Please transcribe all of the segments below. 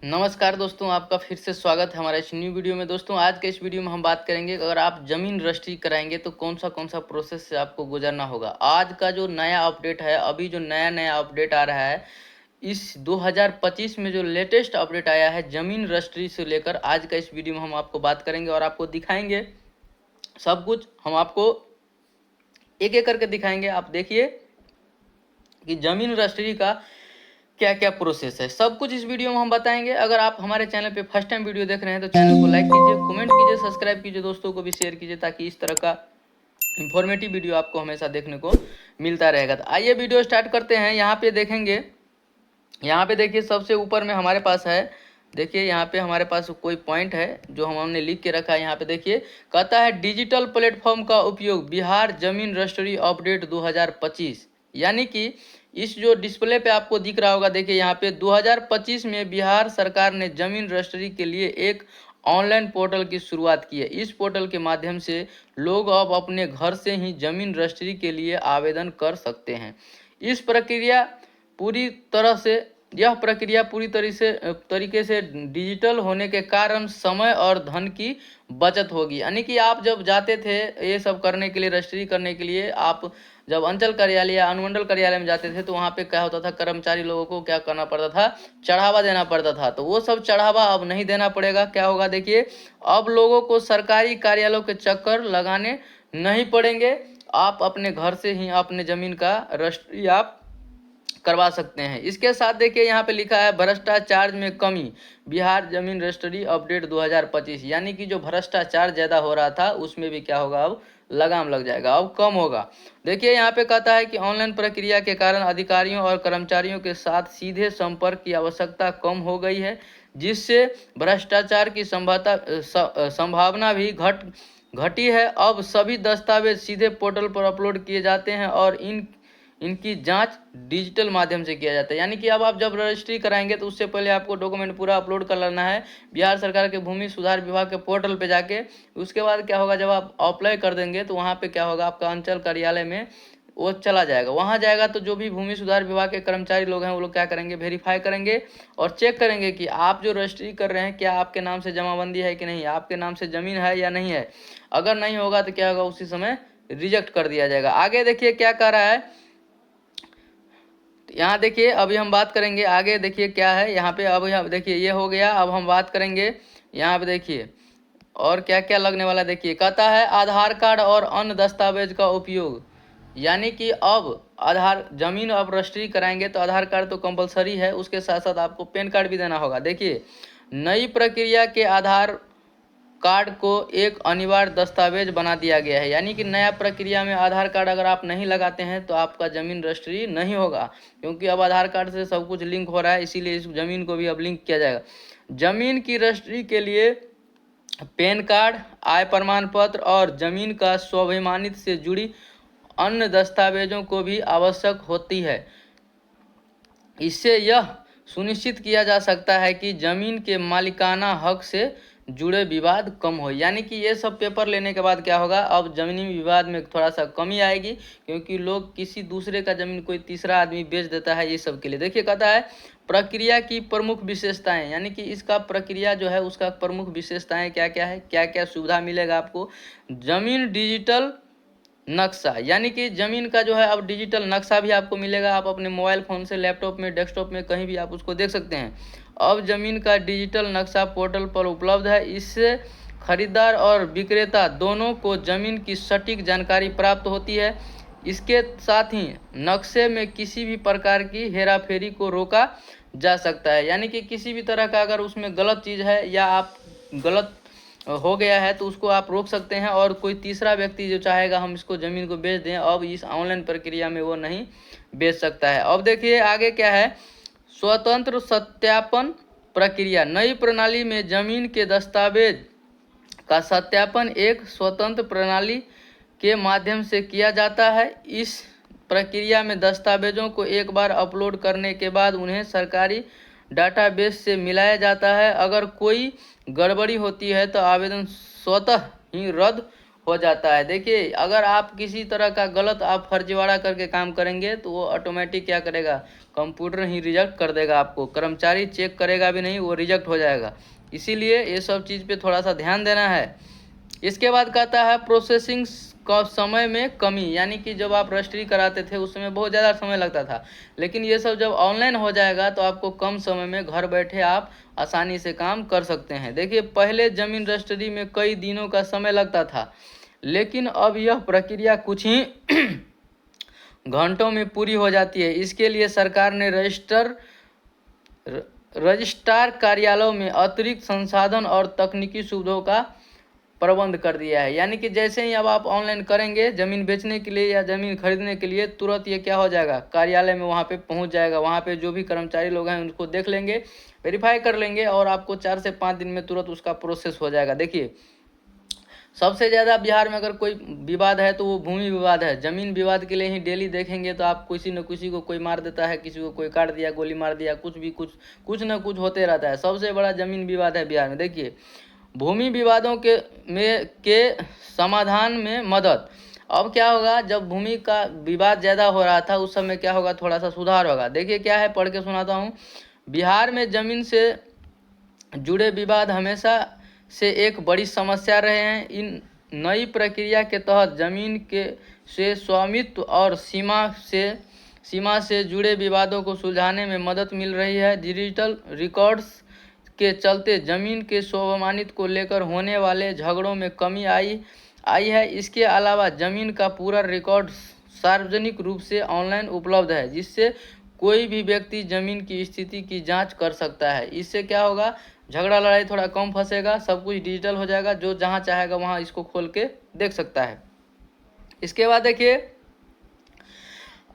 नमस्कार दोस्तों, आपका फिर से स्वागत है हमारे इस न्यू वीडियो में। दोस्तों, आज के इस वीडियो में हम बात करेंगे कि अगर आप ज़मीन रजिस्ट्री कराएंगे तो कौन सा प्रोसेस से आपको गुजरना होगा। आज का जो नया अपडेट है, अभी जो नया अपडेट आ रहा है, इस 2025 में जो लेटेस्ट अपडेट आया है ज़मीन रजिस्ट्री से लेकर, आज का इस वीडियो में हम आपको बात करेंगे और आपको दिखाएंगे सब कुछ। हम आपको एक एक करके दिखाएंगे। आप देखिए कि ज़मीन रजिस्ट्री का क्या क्या प्रोसेस है, सब कुछ इस वीडियो में हम बताएंगे। अगर आप हमारे चैनल पे फर्स्ट टाइम वीडियो देख रहे हैं तो चैनल को लाइक कीजिए, कमेंट कीजिए, सब्सक्राइब कीजिए, दोस्तों को भी शेयर कीजिए, ताकि इस तरह का इंफॉर्मेटिव वीडियो आपको हमेशा देखने को मिलता रहेगा। तो आइए वीडियो स्टार्ट करते हैं। यहाँ पे देखेंगे, यहाँ पे देखिए सबसे ऊपर में हमारे पास है, देखिए यहाँ पे हमारे पास कोई पॉइंट है जो हमने लिख के रखा है। यहाँ पे देखिए कहता है डिजिटल प्लेटफॉर्म का उपयोग, बिहार जमीन रजिस्ट्री अपडेट 2025। यानी कि इस जो डिस्प्ले पे आपको दिख रहा होगा, देखिए यहाँ पे 2025 में बिहार सरकार ने जमीन रजिस्ट्री के लिए एक ऑनलाइन पोर्टल की शुरुआत की है। इस पोर्टल के माध्यम से लोग अब अपने घर से ही जमीन रजिस्ट्री के लिए आवेदन कर सकते हैं। इस प्रक्रिया पूरी तरह से यह प्रक्रिया पूरी तरीके से डिजिटल होने के कारण समय और धन की बचत होगी। यानी कि आप जब जाते थे ये सब करने के लिए, रजिस्ट्री करने के लिए, आप जब अंचल कार्यालय या अनुमंडल कार्यालय में जाते थे तो वहाँ पे क्या होता था, कर्मचारी लोगों को क्या करना पड़ता था, चढ़ावा देना पड़ता था। तो वो सब चढ़ावा अब नहीं देना पड़ेगा। क्या होगा देखिए, अब लोगों को सरकारी कार्यालयों के चक्कर लगाने नहीं पड़ेंगे। आप अपने घर से ही अपने ज़मीन का रजिस्ट्री आप करवा सकते हैं। इसके साथ देखिए यहाँ पे लिखा है भ्रष्टाचार में कमी, बिहार जमीन रजिस्ट्री अपडेट 2025। यानी कि जो भ्रष्टाचार ज़्यादा हो रहा था उसमें भी क्या होगा, अब लगाम लग जाएगा, अब कम होगा। देखिए यहाँ पे कहता है कि ऑनलाइन प्रक्रिया के कारण अधिकारियों और कर्मचारियों के साथ सीधे संपर्क की आवश्यकता कम हो गई है, जिससे भ्रष्टाचार की संभावना भी घटी है। अब सभी दस्तावेज सीधे पोर्टल पर अपलोड किए जाते हैं और इनकी जांच डिजिटल माध्यम से किया जाता है। यानी कि अब आप जब रजिस्ट्री कराएंगे तो उससे पहले आपको डॉक्यूमेंट पूरा अपलोड कर लेना है बिहार सरकार के भूमि सुधार विभाग के पोर्टल पे जाके। उसके बाद क्या होगा, जब आप अप्लाई कर देंगे तो वहाँ पे क्या होगा, आपका अंचल कार्यालय में वो चला जाएगा। वहाँ जाएगा तो जो भी भूमि सुधार विभाग के कर्मचारी लोग हैं वो लोग क्या करेंगे, वेरीफाई करेंगे और चेक करेंगे कि आप जो रजिस्ट्री कर रहे हैं क्या आपके नाम से जमाबंदी है कि नहीं, आपके नाम से ज़मीन है या नहीं है। अगर नहीं होगा तो क्या होगा, उसी समय रिजेक्ट कर दिया जाएगा। आगे देखिए क्या कह रहा है, यहाँ देखिए अभी हम बात करेंगे आगे। देखिए क्या है यहाँ पे, अब यहाँ देखिए ये हो गया। अब हम बात करेंगे यहाँ पे, देखिए और क्या क्या लगने वाला। देखिए कहता है आधार कार्ड और अन्य दस्तावेज का उपयोग। यानी कि अब आधार जमीन अब रजिस्ट्री कराएंगे तो आधार कार्ड तो कंपलसरी है, उसके साथ साथ आपको पैन कार्ड भी देना होगा। देखिए नई प्रक्रिया के आधार कार्ड को एक अनिवार्य दस्तावेज बना दिया गया है। यानी कि नया प्रक्रिया में आधार कार्ड अगर आप नहीं लगाते हैं तो आपका ज़मीन रजिस्ट्री नहीं होगा, क्योंकि अब आधार कार्ड से सब कुछ लिंक हो रहा है, इसीलिए इस ज़मीन को भी अब लिंक किया जाएगा। ज़मीन की रजिस्ट्री के लिए पैन कार्ड, आय प्रमाण पत्र और ज़मीन का स्वाभिमानित से जुड़ी अन्य दस्तावेजों को भी आवश्यक होती है। इससे यह सुनिश्चित किया जा सकता है कि ज़मीन के मालिकाना हक से जुड़े विवाद कम हो। यानी कि ये सब पेपर लेने के बाद क्या होगा, अब ज़मीनी विवाद में थोड़ा सा कमी आएगी, क्योंकि लोग किसी दूसरे का ज़मीन कोई तीसरा आदमी बेच देता है ये सब के लिए। देखिए कहता है प्रक्रिया की प्रमुख विशेषताएं, यानी कि इसका प्रक्रिया जो है उसका प्रमुख विशेषताएं क्या क्या है, क्या क्या सुविधा मिलेगा आपको। ज़मीन डिजिटल नक्शा, यानी कि ज़मीन का जो है अब डिजिटल नक्शा भी आपको मिलेगा। आप अपने मोबाइल फ़ोन से, लैपटॉप में, डेस्कटॉप में कहीं भी आप उसको देख सकते हैं। अब ज़मीन का डिजिटल नक्शा पोर्टल पर उपलब्ध है। इससे खरीदार और विक्रेता दोनों को ज़मीन की सटीक जानकारी प्राप्त होती है। इसके साथ ही नक्शे में किसी भी प्रकार की हेराफेरी को रोका जा सकता है। यानी कि किसी भी तरह का अगर उसमें गलत चीज़ है या आप गलत हो गया है तो उसको आप रोक सकते हैं, और कोई तीसरा व्यक्ति जो चाहेगा हम इसको ज़मीन को बेच दें, अब इस ऑनलाइन प्रक्रिया में वो नहीं बेच सकता है। अब देखिए आगे क्या है, स्वतंत्र सत्यापन प्रक्रिया। नई प्रणाली में ज़मीन के दस्तावेज का सत्यापन एक स्वतंत्र प्रणाली के माध्यम से किया जाता है। इस प्रक्रिया में दस्तावेजों को एक बार अपलोड करने के बाद उन्हें सरकारी डाटाबेस से मिलाया जाता है। अगर कोई गड़बड़ी होती है तो आवेदन स्वतः ही रद्द हो जाता है। देखिए, अगर आप किसी तरह का गलत आप फर्जीवाड़ा करके काम करेंगे तो वो ऑटोमेटिक क्या करेगा, कंप्यूटर ही रिजेक्ट कर देगा आपको, कर्मचारी चेक करेगा भी नहीं, वो रिजेक्ट हो जाएगा। इसीलिए ये सब चीज़ पे थोड़ा सा ध्यान देना है। इसके बाद कहता है प्रोसेसिंग का समय में कमी, यानी कि जब आप रजिस्ट्री कराते थे उस समय बहुत ज़्यादा समय लगता था, लेकिन ये सब जब ऑनलाइन हो जाएगा तो आपको कम समय में घर बैठे आप आसानी से काम कर सकते हैं। देखिए, पहले ज़मीन रजिस्ट्री में कई दिनों का समय लगता था, लेकिन अब यह प्रक्रिया कुछ ही घंटों में पूरी हो जाती है। इसके लिए सरकार ने रजिस्ट्रार कार्यालयों में अतिरिक्त संसाधन और तकनीकी सुविधाओं का प्रबंध कर दिया है। यानी कि जैसे ही अब आप ऑनलाइन करेंगे ज़मीन बेचने के लिए या ज़मीन खरीदने के लिए, तुरंत ये क्या हो जाएगा, कार्यालय में वहाँ पे पहुँच जाएगा। वहाँ पे जो भी कर्मचारी लोग हैं उनको देख लेंगे, वेरीफाई कर लेंगे और आपको 4 से 5 दिन में तुरंत उसका प्रोसेस हो जाएगा। देखिए, सबसे ज़्यादा बिहार में अगर कोई विवाद है तो वो भूमि विवाद है। ज़मीन विवाद के लिए ही डेली देखेंगे तो आप किसी न किसी को कोई मार देता है, किसी को कोई काट दिया, गोली मार दिया, कुछ न कुछ होते रहता है। सबसे बड़ा ज़मीन विवाद है बिहार में। देखिए, भूमि विवादों के समाधान में मदद। अब क्या होगा, जब भूमि का विवाद ज़्यादा हो रहा था उस समय क्या होगा, थोड़ा सा सुधार होगा। देखिए क्या है, पढ़ के सुनाता हूँ। बिहार में ज़मीन से जुड़े विवाद हमेशा से एक बड़ी समस्या रहे हैं। इन नई प्रक्रिया के तहत ज़मीन से स्वामित्व और सीमा से जुड़े विवादों को सुलझाने में मदद मिल रही है। डिजिटल रिकॉर्ड्स के चलते ज़मीन के स्वामित्व को लेकर होने वाले झगड़ों में कमी आई है। इसके अलावा ज़मीन का पूरा रिकॉर्ड सार्वजनिक रूप से ऑनलाइन उपलब्ध है, जिससे कोई भी व्यक्ति ज़मीन की स्थिति की जांच कर सकता है। इससे क्या होगा, झगड़ा लड़ाई थोड़ा कम फंसेगा, सब कुछ डिजिटल हो जाएगा, जो जहाँ चाहेगा वहाँ इसको खोल के देख सकता है। इसके बाद देखिए,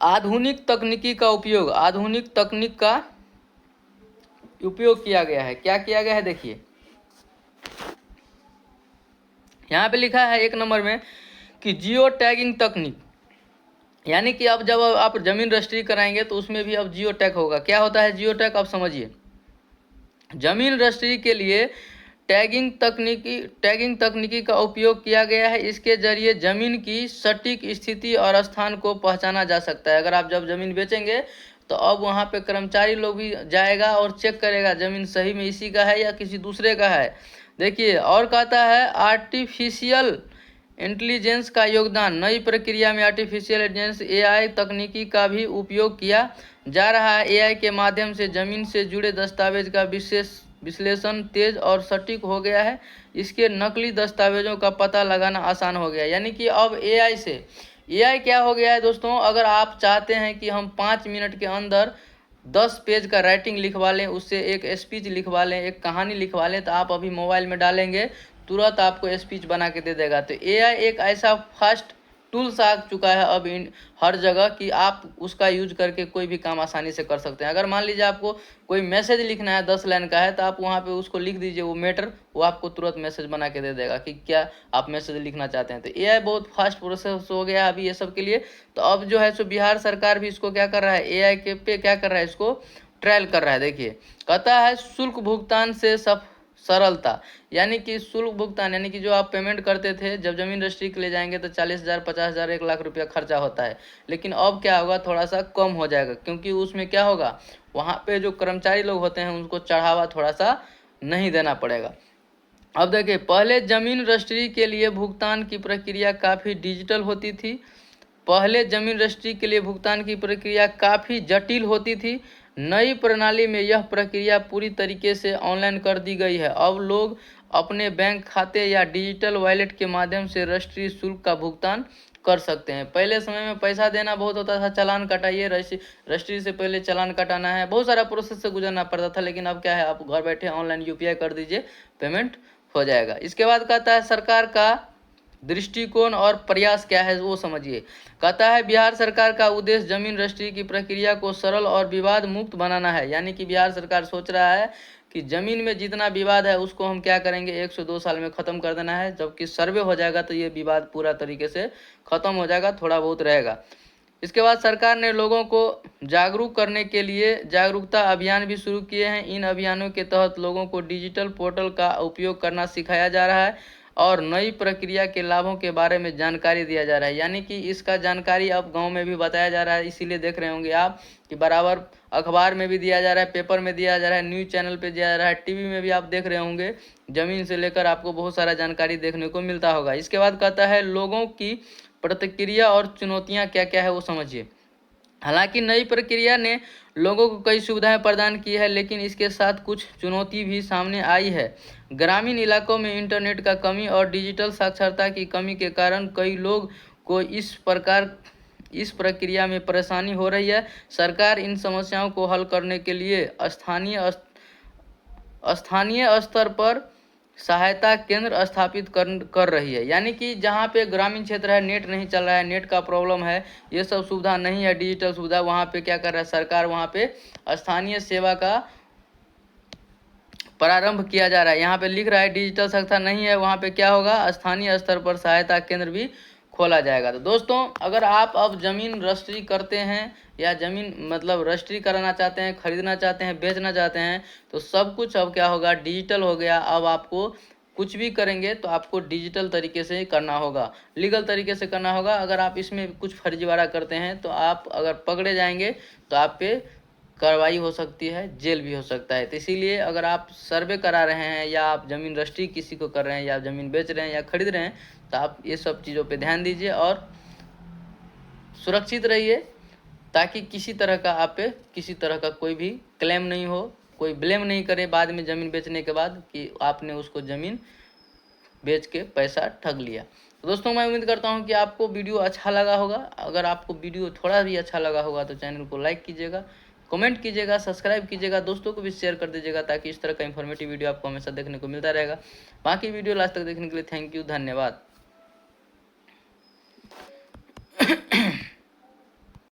आधुनिक तकनीकी का उपयोग। आधुनिक तकनीक का उपयोग किया गया है। क्या किया गया है, देखिए यहाँ पे लिखा है 1 नंबर में कि जियो टैगिंग तकनीक। यानी कि अब जब आप ज़मीन रजिस्ट्री कराएंगे तो उसमें भी अब जियो टैग होगा। क्या होता है जियो टैग, अब समझिए। ज़मीन रजिस्ट्री के लिए टैगिंग तकनीकी का उपयोग किया गया है। इसके जरिए ज़मीन की सटीक स्थिति और स्थान को पहचाना जा सकता है। अगर आप जब ज़मीन बेचेंगे तो अब वहाँ पे कर्मचारी लोग भी जाएगा और चेक करेगा ज़मीन सही में इसी का है या किसी दूसरे का है। देखिए, और कहता है आर्टिफिशियल इंटेलिजेंस का योगदान। नई प्रक्रिया में आर्टिफिशियल इंटेलिजेंस एआई तकनीकी का भी उपयोग किया जा रहा है। एआई के माध्यम से ज़मीन से जुड़े दस्तावेज का विश्लेषण तेज और सटीक हो गया है। इसके नकली दस्तावेजों का पता लगाना आसान हो गया। यानी कि अब एआई क्या हो गया है दोस्तों, अगर आप चाहते हैं कि हम 5 मिनट के अंदर 10 पेज का राइटिंग लिखवा लें, उससे एक स्पीच लिखवा लें, एक कहानी लिखवा लें, तो आप अभी मोबाइल में डालेंगे तुरंत आपको स्पीच बना के दे देगा। तो एआई एक ऐसा फास्ट टूल्स आ चुका है अब हर जगह कि आप उसका यूज करके कोई भी काम आसानी से कर सकते हैं। अगर मान लीजिए आपको कोई मैसेज लिखना है 10 लाइन का है, तो आप वहाँ पे उसको लिख दीजिए वो मैटर, वो आपको तुरंत मैसेज बना के दे देगा कि क्या आप मैसेज लिखना चाहते हैं। तो एआई बहुत फास्ट प्रोसेस हो गया अभी ये सब के लिए। तो अब जो है सो बिहार सरकार भी इसको क्या कर रहा है, एआई के पे क्या कर रहा है, इसको ट्रायल कर रहा है। देखिए, कहता है शुल्क भुगतान से सरलता। यानी कि शुल्क भुगतान, यानी कि जो आप पेमेंट करते थे जब ज़मीन रजिस्ट्री के लिए जाएंगे तो 40,000, 50,000, 1 लाख रुपया खर्चा होता है, लेकिन अब क्या होगा, थोड़ा सा कम हो जाएगा। क्योंकि उसमें क्या होगा, वहाँ पे जो कर्मचारी लोग होते हैं उनको चढ़ावा थोड़ा सा नहीं देना पड़ेगा। अब देखिए, पहले ज़मीन रजिस्ट्री के लिए भुगतान की प्रक्रिया काफ़ी डिजिटल होती थी। पहले ज़मीन रजिस्ट्री के लिए भुगतान की प्रक्रिया काफ़ी जटिल होती थी। नई प्रणाली में यह प्रक्रिया पूरी तरीके से ऑनलाइन कर दी गई है। अब लोग अपने बैंक खाते या डिजिटल वॉलेट के माध्यम से रजिस्ट्री शुल्क का भुगतान कर सकते हैं। पहले समय में पैसा देना बहुत होता था, चालान कटाइए, रजिस्ट्री से पहले चालान कटाना है, बहुत सारा प्रोसेस से गुजरना पड़ता था। लेकिन अब क्या है, आप घर बैठे ऑनलाइन यूपीआई कर दीजिए, पेमेंट हो जाएगा। इसके बाद कहता है सरकार का दृष्टिकोण और प्रयास क्या है वो समझिए। कहता है बिहार सरकार का उद्देश्य ज़मीन रजिस्ट्री की प्रक्रिया को सरल और विवाद मुक्त बनाना है। यानी कि बिहार सरकार सोच रहा है कि ज़मीन में जितना विवाद है उसको हम क्या करेंगे, 1 से 2 साल में ख़त्म कर देना है। जबकि सर्वे हो जाएगा तो ये विवाद पूरा तरीके से ख़त्म हो जाएगा, थोड़ा बहुत रहेगा। इसके बाद सरकार ने लोगों को जागरूक करने के लिए जागरूकता अभियान भी शुरू किए हैं। इन अभियानों के तहत लोगों को डिजिटल पोर्टल का उपयोग करना सिखाया जा रहा है। और नई प्रक्रिया के लाभों के बारे में जानकारी दिया जा रहा है। यानी कि इसका जानकारी अब गांव में भी बताया जा रहा है, इसीलिए देख रहे होंगे आप कि बराबर अखबार में भी दिया जा रहा है, पेपर में दिया जा रहा है, न्यूज़ चैनल पे दिया जा रहा है, टीवी में भी आप देख रहे होंगे। जमीन से लेकर आपको बहुत सारा जानकारी देखने को मिलता होगा। इसके बाद कहता है लोगों की प्रतिक्रिया और चुनौतियाँ क्या क्या है वो समझिए। हालांकि नई प्रक्रिया ने लोगों को कई सुविधाएं प्रदान की है, लेकिन इसके साथ कुछ चुनौती भी सामने आई है। ग्रामीण इलाकों में इंटरनेट का कमी और डिजिटल साक्षरता की कमी के कारण कई लोग को इस प्रक्रिया में परेशानी हो रही है। सरकार इन समस्याओं को हल करने के लिए स्थानीय स्तर पर सहायता केंद्र स्थापित कर रही है। यानी कि जहाँ पे ग्रामीण क्षेत्र है, नेट नहीं चल रहा है, नेट का प्रॉब्लम है, ये सब सुविधा नहीं है, डिजिटल सुविधा, वहाँ पे क्या कर रहा है सरकार, वहाँ पे स्थानीय सेवा का प्रारंभ किया जा रहा है। यहाँ पे लिख रहा है डिजिटल साक्षरता नहीं है, वहाँ पे क्या होगा, स्थानीय स्तर पर सहायता केंद्र भी खोला जाएगा। तो दोस्तों अगर आप अब ज़मीन रजिस्ट्री करते हैं या ज़मीन मतलब रजिस्ट्री कराना चाहते हैं, खरीदना चाहते हैं, बेचना चाहते हैं, तो सब कुछ अब क्या होगा, डिजिटल हो गया। अब आपको कुछ भी करेंगे तो आपको डिजिटल तरीके से करना होगा, लीगल तरीके से करना होगा। अगर आप इसमें कुछ फर्जीवाड़ा करते हैं तो आप अगर पकड़े जाएंगे तो आप पे कार्रवाई हो सकती है, जेल भी हो सकता है। तो इसीलिए अगर आप सर्वे करा रहे हैं या आप ज़मीन रजिस्ट्री किसी को कर रहे हैं या ज़मीन बेच रहे हैं या खरीद रहे हैं, तो आप ये सब चीज़ों पे ध्यान दीजिए और सुरक्षित रहिए, ताकि किसी तरह का आप पे किसी तरह का कोई भी क्लेम नहीं हो, कोई ब्लेम नहीं करे बाद में ज़मीन बेचने के बाद कि आपने उसको ज़मीन बेच के पैसा ठग लिया। तो दोस्तों मैं उम्मीद करता हूँ कि आपको वीडियो अच्छा लगा होगा। अगर आपको वीडियो थोड़ा भी अच्छा लगा होगा तो चैनल को लाइक कीजिएगा, कमेंट कीजिएगा, सब्सक्राइब कीजिएगा, दोस्तों को भी शेयर कर दीजिएगा, ताकि इस तरह का इन्फॉर्मेटिव वीडियो आपको हमेशा देखने को मिलता रहेगा। बाकी वीडियो लास्ट तक देखने के लिए थैंक यू, धन्यवाद।